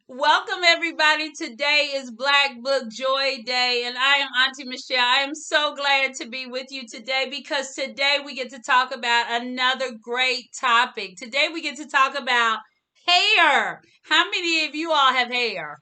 Welcome, everybody. Today is Black Book Joy Day, and I am Auntie Michelle. I am so glad to be with you today because today we get to talk about another great topic. Today we get to talk about hair. How many of you all have hair?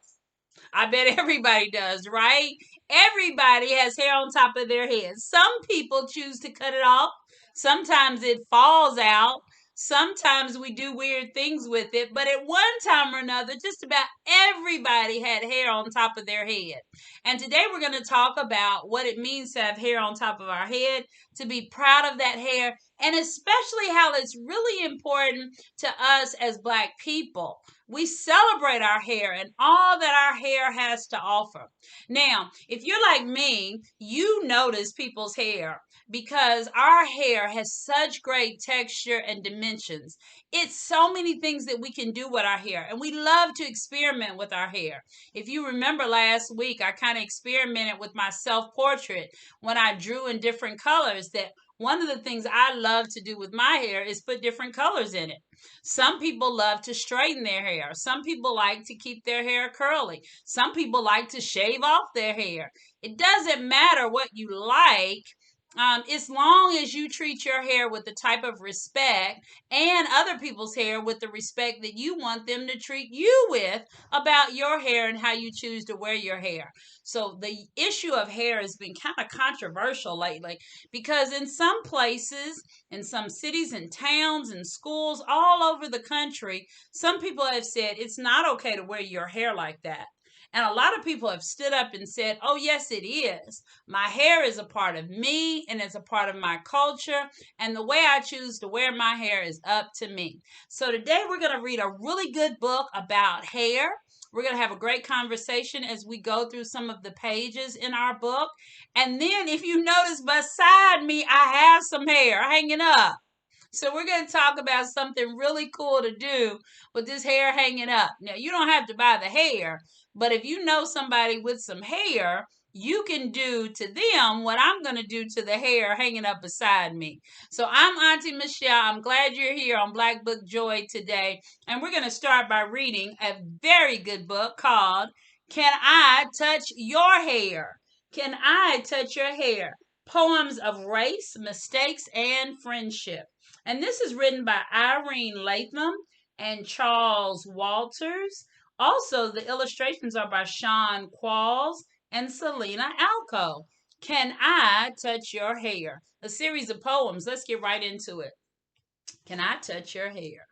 I bet everybody does, right? Everybody has hair on top of their head. Some people choose to cut it off. Sometimes it falls out. Sometimes we do weird things with it. But at one time or another, just about everybody had hair on top of their head. And today we're going to talk about what it means to have hair on top of our head, to be proud of that hair, and especially how it's really important to us as Black people. We celebrate our hair and all that our hair has to offer. Now, if you're like me, you notice people's hair because our hair has such great texture and dimensions. It's so many things that we can do with our hair, and we love to experiment with our hair. If you remember last week, I kind of experimented with my self portrait when I drew in different colors. That one of the things I love to do with my hair is put different colors in it. Some people love to straighten their hair. Some people like to keep their hair curly. Some people like to shave off their hair. It doesn't matter what you like. As long as you treat your hair with the type of respect and other people's hair with the respect that you want them to treat you with about your hair and how you choose to wear your hair. So the issue of hair has been kind of controversial lately because in some places, in some cities and towns and schools all over the country, some people have said it's not okay to wear your hair like that. And a lot of people have stood up and said, oh, yes, it is. My hair is a part of me and it's a part of my culture. And the way I choose to wear my hair is up to me. So today we're going to read a really good book about hair. We're going to have a great conversation as we go through some of the pages in our book. And then, if you notice beside me, I have some hair hanging up. So we're going to talk about something really cool to do with this hair hanging up. Now, you don't have to buy the hair, but if you know somebody with some hair, you can do to them what I'm going to do to the hair hanging up beside me. So I'm Auntie Michelle. I'm glad you're here on Black Book Joy today. And we're going to start by reading a very good book called Can I Touch Your Hair? Can I Touch Your Hair? Poems of Race, Mistakes, and Friendship. And this is written by Irene Latham and Charles Walters. Also, the illustrations are by Sean Qualls and Selena Alco. Can I Touch Your Hair? A series of poems. Let's get right into it. Can I touch your hair?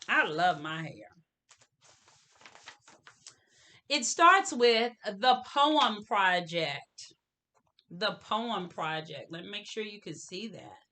I love my hair. It starts with the Poem Project. The Poem Project. Let me make sure you can see that.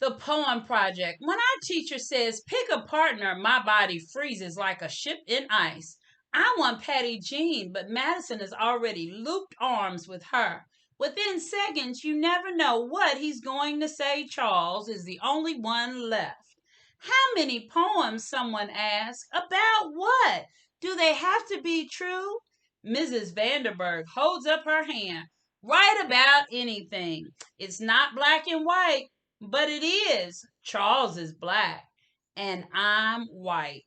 The Poem Project. When our teacher says, pick a partner, my body freezes like a ship in ice. I want Patty Jean, but Madison has already looped arms with her. Within seconds, you never know what he's going to say. Charles is the only one left. How many poems, someone asked. About what? Do they have to be true? Mrs. Vanderburg holds up her hand. Write about anything. It's not black and white. But it is. Charles is black and I'm white.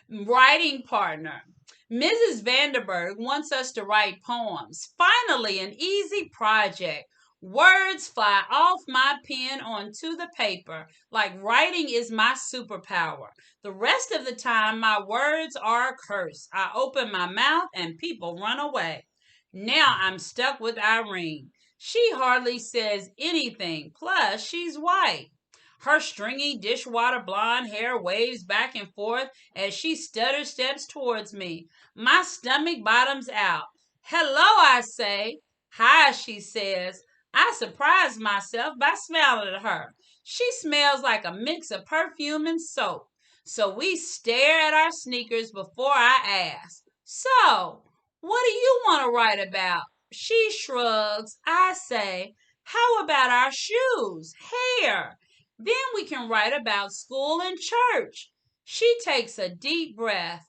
Writing partner. Mrs. Vanderburg wants us to write poems. Finally, an easy project. Words fly off my pen onto the paper like writing is my superpower. The rest of the time, my words are a curse. I open my mouth and people run away. Now I'm stuck with Irene. She hardly says anything, plus, she's white. Her stringy dishwater blonde hair waves back and forth as she stutter steps towards me. My stomach bottoms out. Hello, I say. Hi, she says. I surprise myself by smiling at her. She smells like a mix of perfume and soap. So we stare at our sneakers before I ask. So, what do you want to write about? She shrugs. I say, how about our shoes, hair? Then we can write about school and church. She takes a deep breath.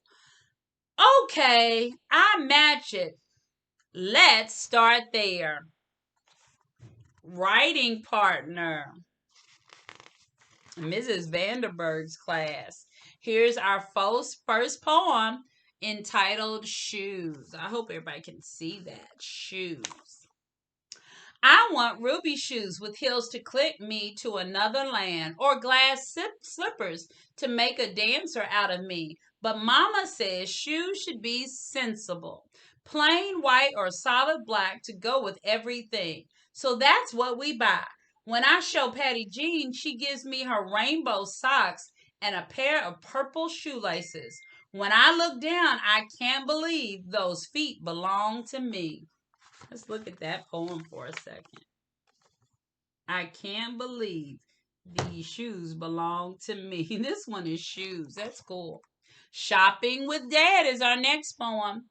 Okay, I match it. Let's start there. Writing partner. Mrs. Vanderberg's class. Here's our first poem entitled Shoes. I hope everybody can see that. Shoes. I want ruby shoes with heels to click me to another land, or glass slippers to make a dancer out of me. But Mama says shoes should be sensible, plain white or solid black to go with everything. So that's what we buy. When I show Patty Jean, she gives me her rainbow socks and a pair of purple shoelaces. When I look down, I can't believe those feet belong to me. Let's look at that poem for a second. I can't believe these shoes belong to me. This one is shoes. That's cool. Shopping with Dad is our next poem.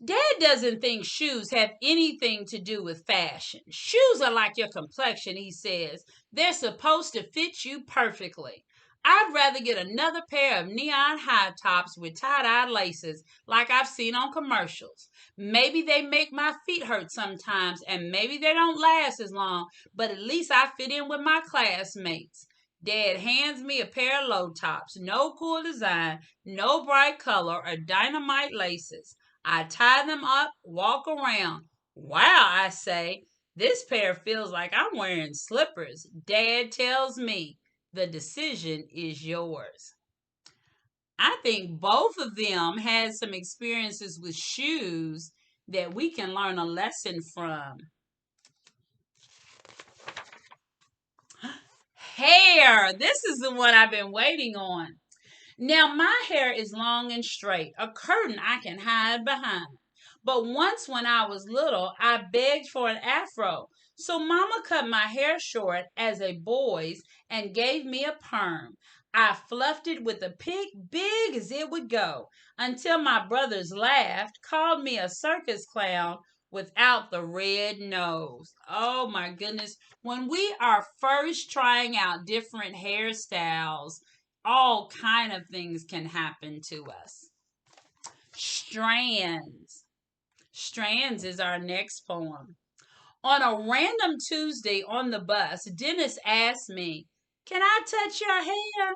Dad doesn't think shoes have anything to do with fashion. Shoes are like your complexion, he says. They're supposed to fit you perfectly. I'd rather get another pair of neon high tops with tie-dye laces like I've seen on commercials. Maybe they make my feet hurt sometimes and maybe they don't last as long, but at least I fit in with my classmates. Dad hands me a pair of low tops, no cool design, no bright color, or dynamite laces. I tie them up, walk around. Wow, I say, this pair feels like I'm wearing slippers. Dad tells me, the decision is yours. I think both of them had some experiences with shoes that we can learn a lesson from. Hair. This is the one I've been waiting on. Now, my hair is long and straight, a curtain I can hide behind. But once when I was little, I begged for an afro. So Mama cut my hair short as a boy's and gave me a perm. I fluffed it with a pick big as it would go until my brothers laughed, called me a circus clown without the red nose. Oh my goodness. When we are first trying out different hairstyles, all kind of things can happen to us. Strands. Strands is our next poem. On a random Tuesday on the bus, Dennis asked me, "Can I touch your hair?"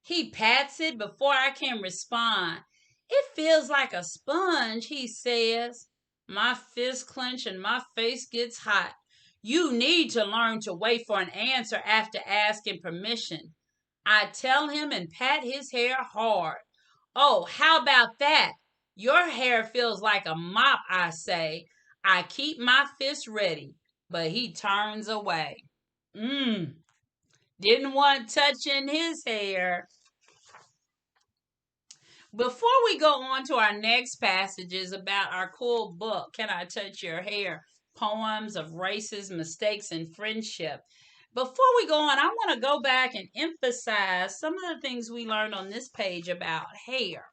He pats it before I can respond. "It feels like a sponge," he says. My fists clench and my face gets hot. You need to learn to wait for an answer after asking permission. I tell him and pat his hair hard. "Oh, how about that? Your hair feels like a mop," I say. I keep my fist ready, but he turns away. Didn't want touching his hair. Before we go on to our next passages about our cool book, Can I Touch Your Hair? Poems of Races, Mistakes, and Friendship. Before we go on, I want to go back and emphasize some of the things we learned on this page about hair.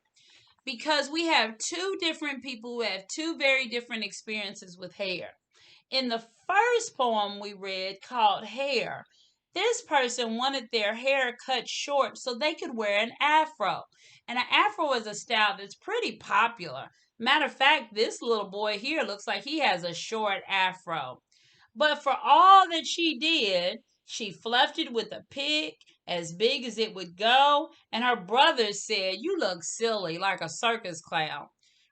Because we have two different people who have two very different experiences with hair. In the first poem we read called Hair, this person wanted their hair cut short so they could wear an afro. And an afro is a style that's pretty popular. Matter of fact, this little boy here looks like he has a short afro. But for all that she did, she fluffed it with a pick as big as it would go, and her brothers said, "You look silly, like a circus clown."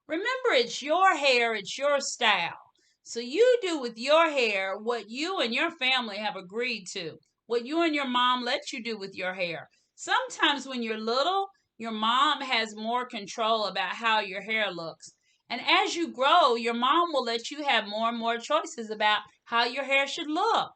Remember, it's your hair, it's your style. So you do with your hair what you and your family have agreed to, what you and your mom let you do with your hair. Sometimes when you're little, your mom has more control about how your hair looks. And as you grow, your mom will let you have more and more choices about how your hair should look.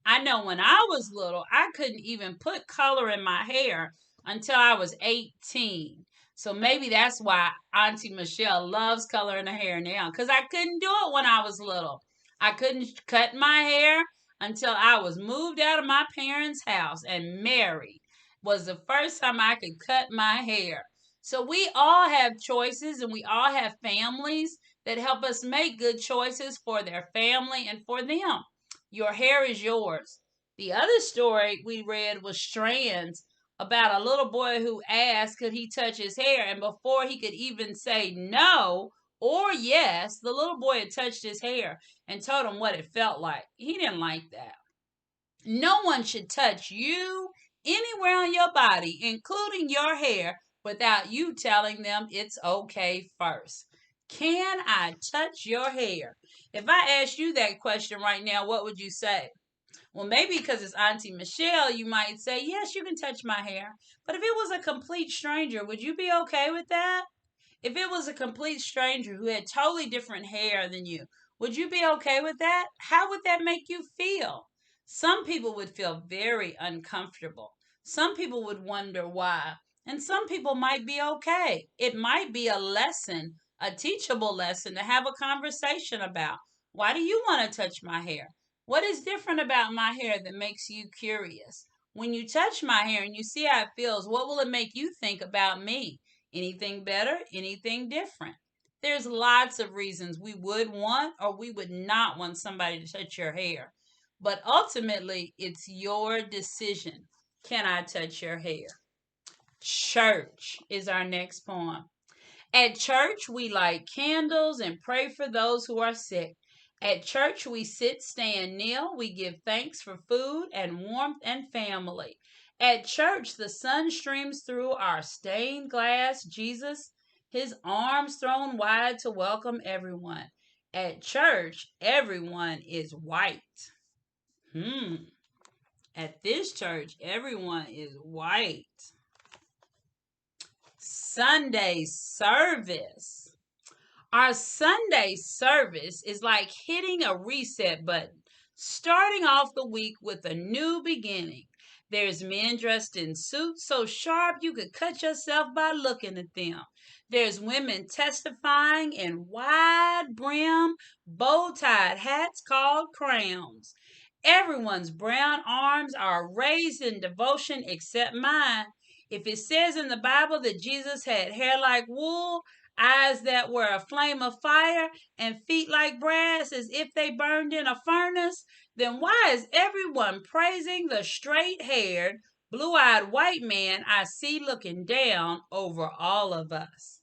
I know when I was little, I couldn't even put color in my hair until I was 18. So maybe that's why Auntie Michelle loves color in her hair now, because I couldn't do it when I was little. I couldn't cut my hair until I was moved out of my parents' house and married. Was the first time I could cut my hair. So we all have choices and we all have families that help us make good choices for their family and for them. Your hair is yours. The other story we read was Strands, about a little boy who asked could he touch his hair, and before he could even say no or yes, the little boy had touched his hair and told him what it felt like. He didn't like that. No one should touch you, anywhere on your body, including your hair, without you telling them it's okay first. Can I touch your hair? If I asked you that question right now, what would you say? Well, maybe because it's Auntie Michelle, you might say, yes, you can touch my hair. But if it was a complete stranger, would you be okay with that? If it was a complete stranger who had totally different hair than you, would you be okay with that? How would that make you feel? Some people would feel very uncomfortable. Some people would wonder why. And some people might be okay. It might be a lesson, a teachable lesson to have a conversation about. Why do you want to touch my hair? What is different about my hair that makes you curious? When you touch my hair and you see how it feels, what will it make you think about me? Anything better? Anything different? There's lots of reasons we would want or we would not want somebody to touch your hair. But ultimately, it's your decision. Can I touch your hair? Church is our next poem. At church, we light candles and pray for those who are sick. At church, we sit, stand, kneel. We give thanks for food and warmth and family. At church, the sun streams through our stained glass. Jesus, his arms thrown wide to welcome everyone. At church, everyone is white. At this church, everyone is white. Sunday service. Our Sunday service is like hitting a reset button, starting off the week with a new beginning. There's men dressed in suits so sharp you could cut yourself by looking at them. There's women testifying in wide brim, bow tied hats called crowns. Everyone's brown arms are raised in devotion except mine. If it says in the Bible that Jesus had hair like wool, eyes that were a flame of fire, and feet like brass as if they burned in a furnace, then why is everyone praising the straight haired, blue eyed white man I see looking down over all of us?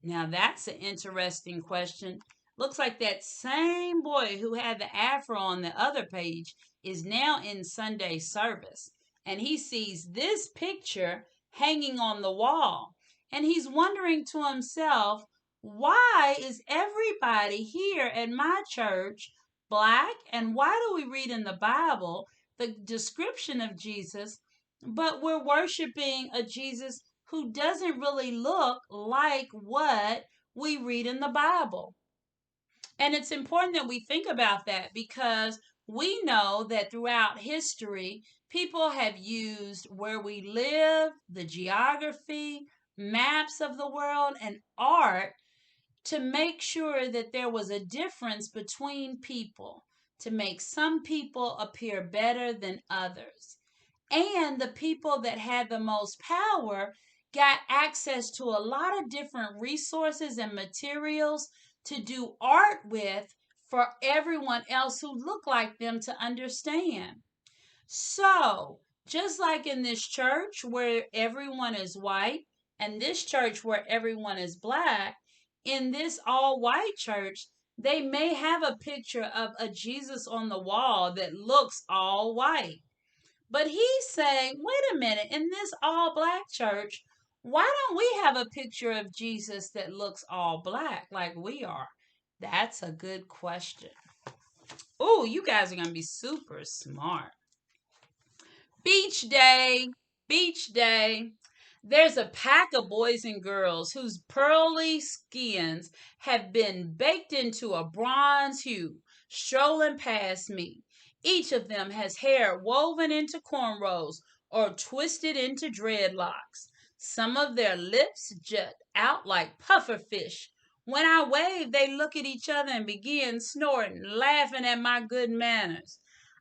Now that's an interesting question. Looks like that same boy who had the afro on the other page is now in Sunday service. And he sees this picture hanging on the wall. And he's wondering to himself, why is everybody here at my church black? And why do we read in the Bible the description of Jesus, but we're worshiping a Jesus who doesn't really look like what we read in the Bible? And it's important that we think about that because we know that throughout history, people have used where we live, the geography, maps of the world, and art to make sure that there was a difference between people, to make some people appear better than others. And the people that had the most power got access to a lot of different resources and materials to do art with for everyone else who looked like them to understand. So, just like in this church where everyone is white, and this church where everyone is black, in this all white church, they may have a picture of a Jesus on the wall that looks all white. But he's saying, wait a minute, in this all black church, why don't we have a picture of Jesus that looks all black like we are? That's a good question. Oh, you guys are going to be super smart. Beach day, beach day. There's a pack of boys and girls whose pearly skins have been baked into a bronze hue, strolling past me. Each of them has hair woven into cornrows or twisted into dreadlocks. Some of their lips jut out like pufferfish. When I wave, they look at each other and begin snorting, laughing at my good manners.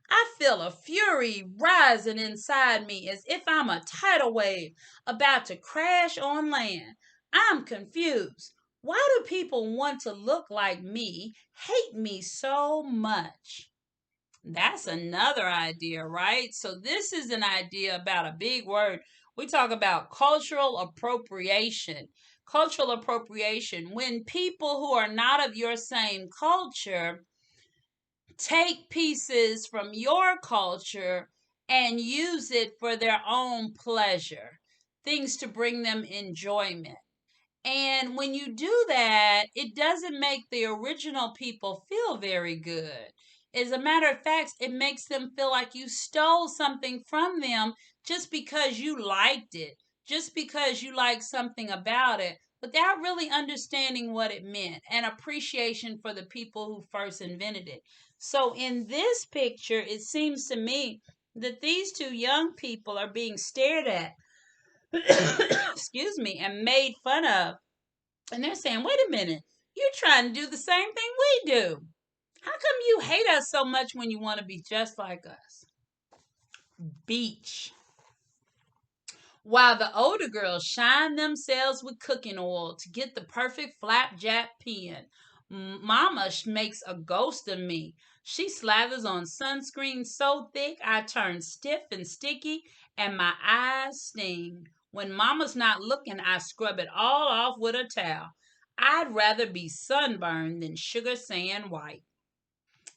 I feel a fury rising inside me as if I'm a tidal wave about to crash on land. I'm confused. Why do people want to look like me, hate me so much? That's another idea, right? So, this is an idea about a big word. We talk about cultural appropriation. Cultural appropriation, when people who are not of your same culture take pieces from your culture and use it for their own pleasure, things to bring them enjoyment. And when you do that, it doesn't make the original people feel very good. As a matter of fact, it makes them feel like you stole something from them just because you liked it, just because you liked something about it, without really understanding what it meant and appreciation for the people who first invented it. So in this picture, it seems to me that these two young people are being stared at, excuse me, and made fun of, and they're saying, wait a minute, you're trying to do the same thing we do. How come you hate us so much when you want to be just like us? Beach. While the older girls shine themselves with cooking oil to get the perfect flapjack pen, Mama makes a ghost of me. She slathers on sunscreen so thick I turn stiff and sticky and my eyes sting. When Mama's not looking, I scrub it all off with a towel. I'd rather be sunburned than sugar sand white.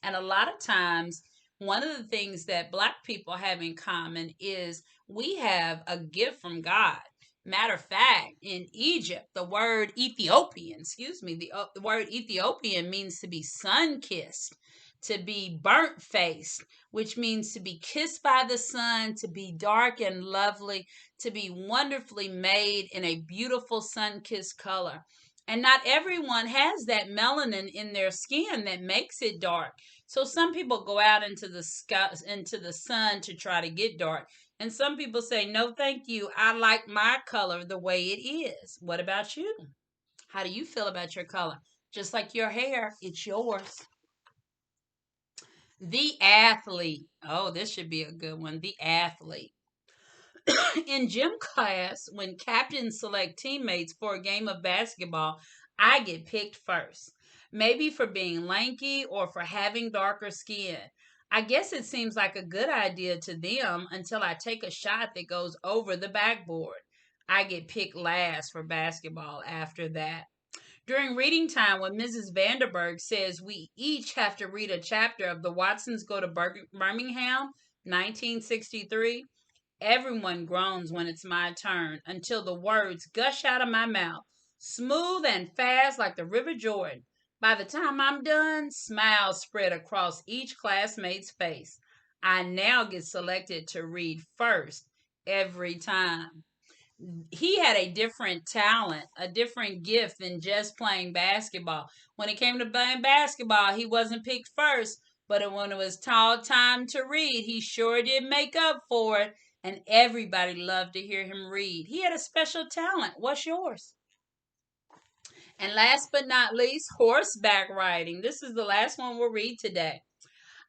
And a lot of times, one of the things that Black people have in common is we have a gift from God. Matter of fact, in Egypt, the word Ethiopian, excuse me, the word Ethiopian means to be sun kissed, to be burnt faced, which means to be kissed by the sun, to be dark and lovely, to be wonderfully made in a beautiful sun kissed color. And not everyone has that melanin in their skin that makes it dark. So some people go out into the sky, into the sun to try to get dark. And some people say, no, thank you. I like my color the way it is. What about you? How do you feel about your color? Just like your hair, it's yours. The athlete. Oh, this should be a good one. The athlete. In gym class, when captains select teammates for a game of basketball, I get picked first. Maybe for being lanky or for having darker skin. I guess it seems like a good idea to them until I take a shot that goes over the backboard. I get picked last for basketball after that. During reading time, when Mrs. Vanderberg says we each have to read a chapter of The Watsons Go to Birmingham, 1963, everyone groans when it's my turn until the words gush out of my mouth, smooth and fast like the River Jordan. By the time I'm done, smiles spread across each classmate's face. I now get selected to read first every time. He had a different talent, a different gift than just playing basketball. When it came to playing basketball, he wasn't picked first, but when it was time to read, he sure did make up for it, and everybody loved to hear him read. He had a special talent. What's yours? And last but not least, horseback riding. This is the last one we'll read today.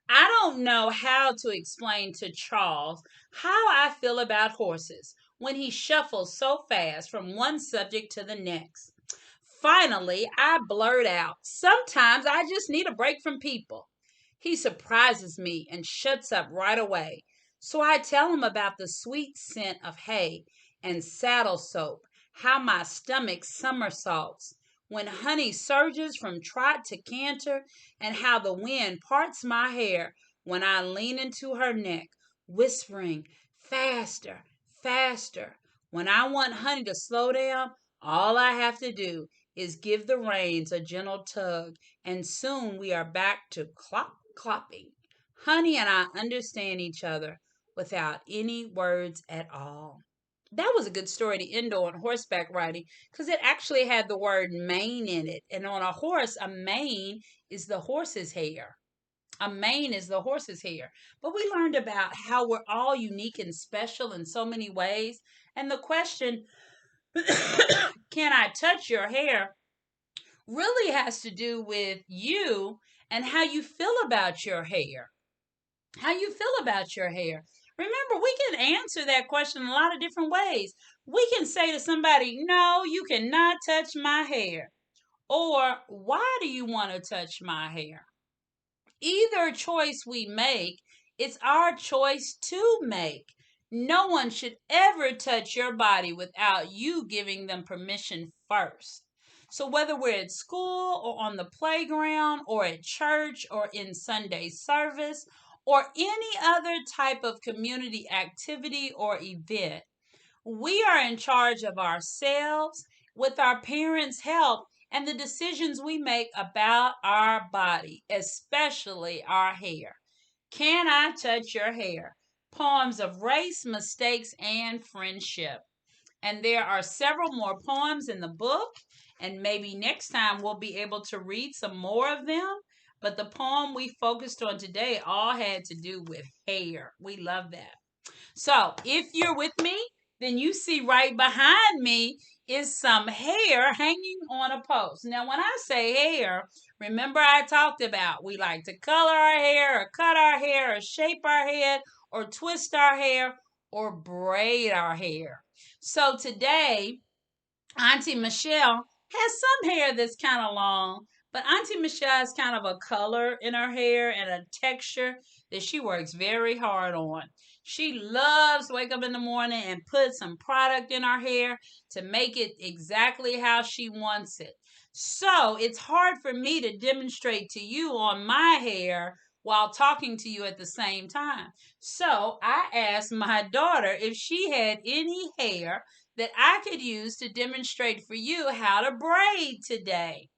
I don't know how to explain to Charles how I feel about horses when he shuffles so fast from one subject to the next. Finally, I blurt out, sometimes I just need a break from people. He surprises me and shuts up right away. So I tell him about the sweet scent of hay and saddle soap, how my stomach somersaults when honey surges from trot to canter, and how the wind parts my hair when I lean into her neck, whispering, faster, faster. When I want honey to slow down, all I have to do is give the reins a gentle tug, and soon we are back to clop clopping. Honey and I understand each other without any words at all. That was a good story to end on horseback riding because it actually had the word mane in it. And on a horse, a mane is the horse's hair. A mane is the horse's hair. But we learned about how we're all unique and special in so many ways. And the question, can I touch your hair, really has to do with you and how you feel about your hair. How you feel about your hair. Remember, we can answer that question in a lot of different ways. We can say to somebody, no, you cannot touch my hair. Or, why do you want to touch my hair? Either choice we make, it's our choice to make. No one should ever touch your body without you giving them permission first. So, whether we're at school or on the playground or at church or in Sunday service or any other type of community activity or event, we are in charge of ourselves with our parents' help and the decisions we make about our body, especially our hair. Can I Touch Your Hair? Poems of race, mistakes, and friendship. And there are several more poems in the book, and maybe next time we'll be able to read some more of them. But the poem we focused on today all had to do with hair. We love that. So if you're with me, then you see right behind me is some hair hanging on a post. Now, when I say hair, remember I talked about we like to color our hair or cut our hair or shape our head or twist our hair or braid our hair. So today, Auntie Michelle has some hair that's kind of long, but Auntie Michelle has kind of a color in her hair and a texture that she works very hard on. She loves to wake up in the morning and put some product in her hair to make it exactly how she wants it. So it's hard for me to demonstrate to you on my hair while talking to you at the same time. So I asked my daughter if she had any hair that I could use to demonstrate for you how to braid today.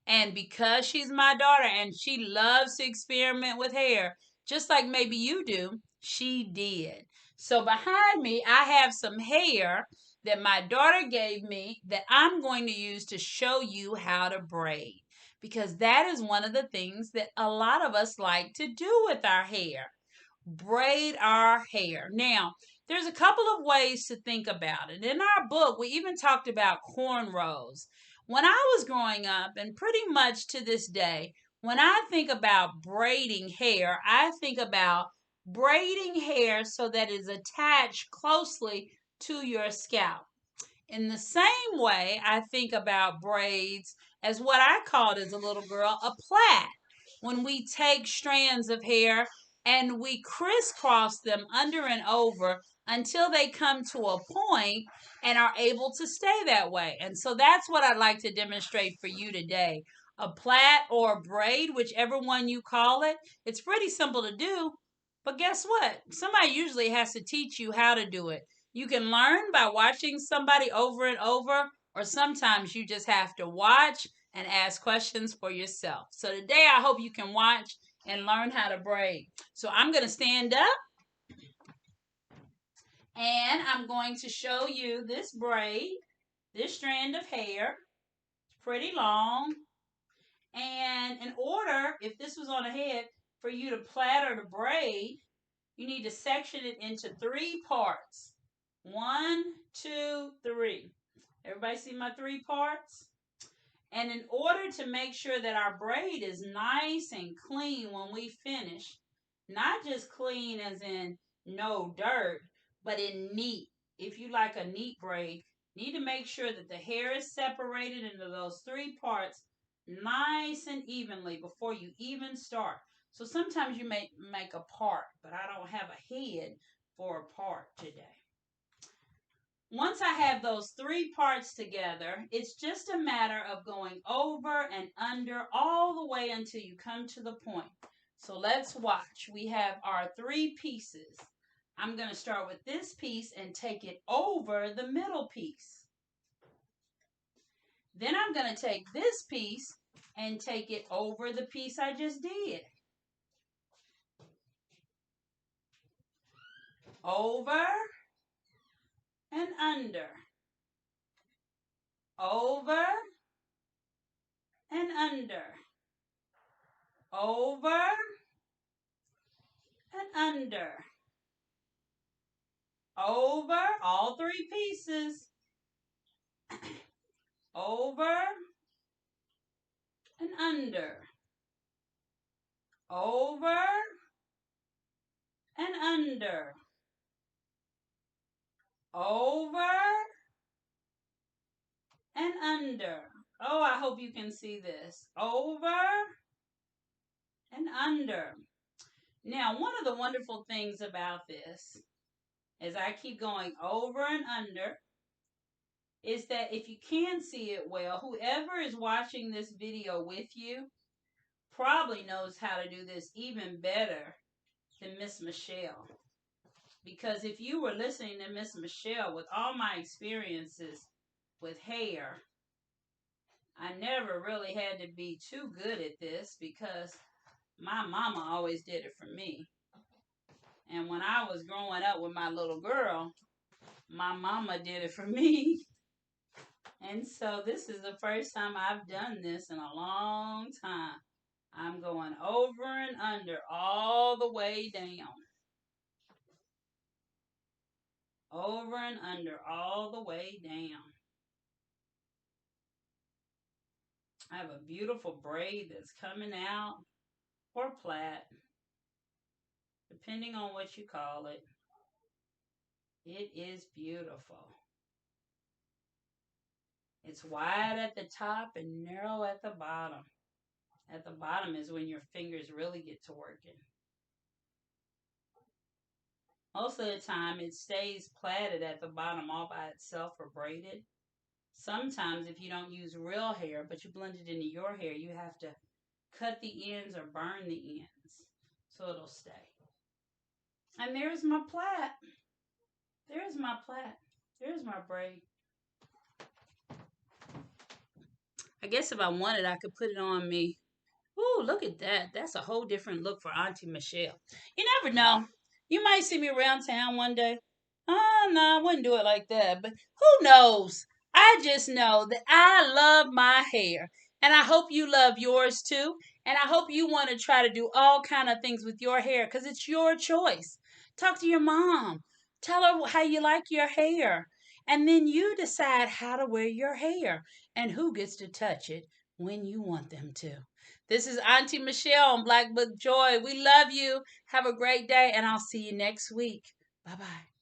And because she's my daughter and she loves to experiment with hair, just like maybe you do, she did. So behind me, I have some hair that my daughter gave me that I'm going to use to show you how to braid. Because that is one of the things that a lot of us like to do with our hair, braid our hair. Now, there's a couple of ways to think about it. In our book, we even talked about cornrows. When I was growing up, and pretty much to this day, when I think about braiding hair, I think about braiding hair so that it is attached closely to your scalp. In the same way, I think about braids as what I called as a little girl a plait. When we take strands of hair and we crisscross them under and over until they come to a point and are able to stay that way. And so that's what I'd like to demonstrate for you today. A plait or a braid, whichever one you call it. It's pretty simple to do, but guess what? Somebody usually has to teach you how to do it. You can learn by watching somebody over and over, or sometimes you just have to watch and ask questions for yourself. So today I hope you can watch and learn how to braid. So I'm going to stand up and I'm going to show you this braid, this strand of hair. It's pretty long. And in order, if this was on a head, for you to plait or to braid, you need to section it into 3 parts. 1, 2, 3. Everybody see my 3 parts? And in order to make sure that our braid is nice and clean when we finish, not just clean as in no dirt, but in neat. If you like a neat braid, you need to make sure that the hair is separated into those 3 parts nice and evenly before you even start. So sometimes you may make a part, but I don't have a head for a part today. Once I have those 3 parts together, it's just a matter of going over and under all the way until you come to the point. So let's watch. We have our 3 pieces. I'm going to start with this piece and take it over the middle piece. Then I'm going to take this piece and take it over the piece I just did. Over and under. Over and under. Over and under. Over, all 3 pieces. Over and under. Over and under. Over and under. Oh, I hope you can see this. Over and under. Now, one of the wonderful things about this, as I keep going over and under, is that if you can see it well, whoever is watching this video with you probably knows how to do this even better than Miss Michelle. Because if you were listening to Miss Michelle, with all my experiences with hair, I never really had to be too good at this because my mama always did it for me. And when I was growing up with my little girl, my mama did it for me. And so this is the first time I've done this in a long time. I'm going over and under all the way down. Over and under all the way down. I have a beautiful braid that's coming out, or plait, depending on what you call it. It is beautiful. It's wide at the top and narrow at the bottom. At the bottom is when your fingers really get to working. Most of the time, it stays plaited at the bottom all by itself or braided. Sometimes, if you don't use real hair, but you blend it into your hair, you have to cut the ends or burn the ends so it'll stay. And there's my plait. There's my plait. There's my braid. I guess if I wanted, I could put it on me. Ooh, look at that. That's a whole different look for Auntie Michelle. You never know. You might see me around town one day. Oh, no, I wouldn't do it like that. But who knows? I just know that I love my hair. And I hope you love yours too. And I hope you want to try to do all kind of things with your hair because it's your choice. Talk to your mom. Tell her how you like your hair. And then you decide how to wear your hair and who gets to touch it when you want them to. This is Auntie Michelle on Black Book Joy. We love you. Have a great day, and I'll see you next week. Bye bye.